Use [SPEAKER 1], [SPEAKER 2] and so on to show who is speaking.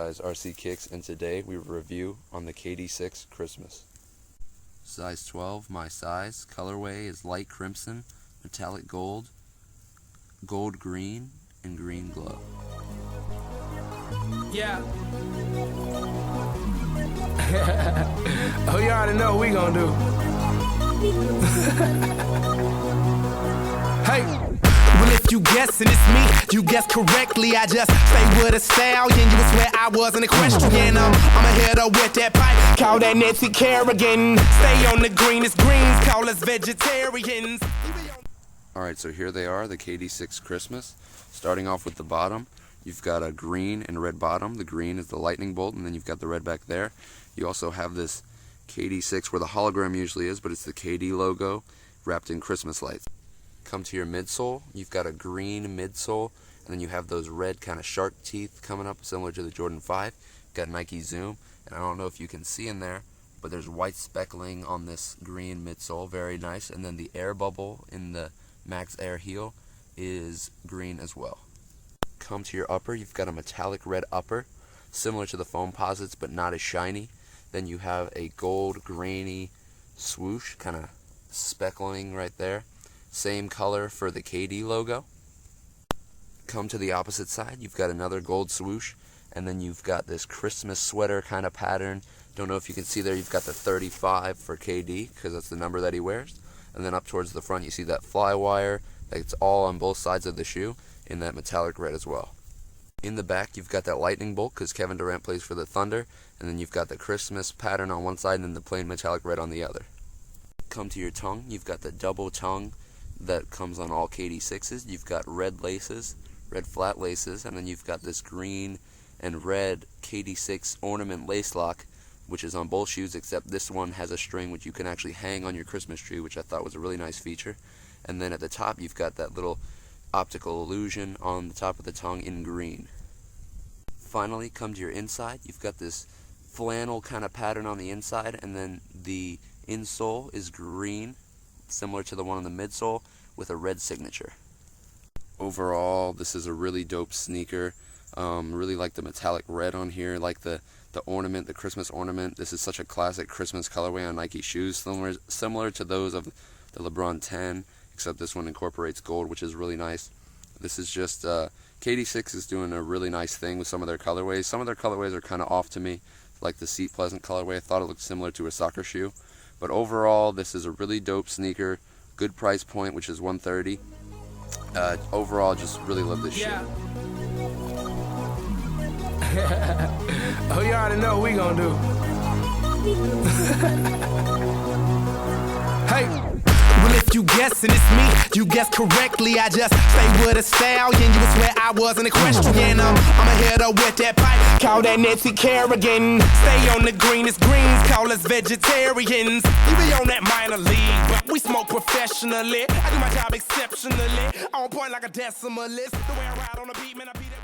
[SPEAKER 1] guys, RC Kicks, and today we review on the KD6 Christmas. Size 12, my size. Colorway is light crimson, metallic gold, gold green, and green glow.
[SPEAKER 2] Yeah. Oh, you already know what we gonna do. Hey. Well, if you guessing it's me, you guessed correctly. I just stay with a stallion. You would swear I was an equestrian. I'ma hit her with that pipe. Call that Nancy Kerrigan. Stay on the greenest greens. Call us vegetarians.
[SPEAKER 1] Alright, so here they are, the KD6 Christmas. Starting off with the bottom, you've got a green and red bottom. The green is the lightning bolt, and then you've got the red back there. You also have this KD6 where the hologram usually is, but it's the KD logo wrapped in Christmas lights. Come to your midsole, you've got a green midsole, and then you have those red kind of shark teeth coming up similar to the Jordan 5. You've got Nike Zoom, and I don't know if you can see in there, but there's white speckling on this green midsole, very nice. And then the air bubble in the Max Air heel is green as well. Come to your upper, you've got a metallic red upper, similar to the Foamposites but not as shiny. Then you have a gold grainy swoosh, kind of speckling right there. Same color for the KD logo. Come to the opposite side, you've got another gold swoosh, and then you've got this Christmas sweater kind of pattern. Don't know if you can see there, you've got the 35 for KD, because that's the number that he wears. And then up towards the front, you see that fly wire. It's all on both sides of the shoe in that metallic red as well. In the back, you've got that lightning bolt, because Kevin Durant plays for the Thunder. And then you've got the Christmas pattern on one side, and then the plain metallic red on the other. Come to your tongue, you've got the double tongue that comes on all KD6s. You've got red laces, red flat laces, and then you've got this green and red KD6 ornament lace lock, which is on both shoes, except this one has a string which you can actually hang on your Christmas tree, which I thought was a really nice feature. And then at the top, you've got that little optical illusion on the top of the tongue in green. Finally, come to your inside, you've got this flannel kind of pattern on the inside, and then the insole is green, similar to the one on the midsole, with a red signature. Overall, this is a really dope sneaker. Really like the metallic red on here, like the ornament, the Christmas ornament. This is such a classic Christmas colorway on Nike shoes, similar to those of the LeBron 10, except this one incorporates gold, which is really nice. This is just, KD6 is doing a really nice thing with some of their colorways. Some of their colorways are kind of off to me, like the Seat Pleasant colorway. I thought it looked similar to a soccer shoe. But overall, this is a really dope sneaker, good price point, which is $130. Overall, just really love this shoe.
[SPEAKER 2] Oh, you already know what we gonna do. Hey. Well, if you guessing it's me, you guessed correctly. I just stay with a stallion. You would swear I was an equestrian. I'ma hit her with that pipe. Call that Nancy Kerrigan. Stay on the greenest greens. Call us vegetarians. You be on that minor league, but we smoke professionally. I do my job exceptionally. On point like a decimalist. The way I ride on the beat, man, I beat it.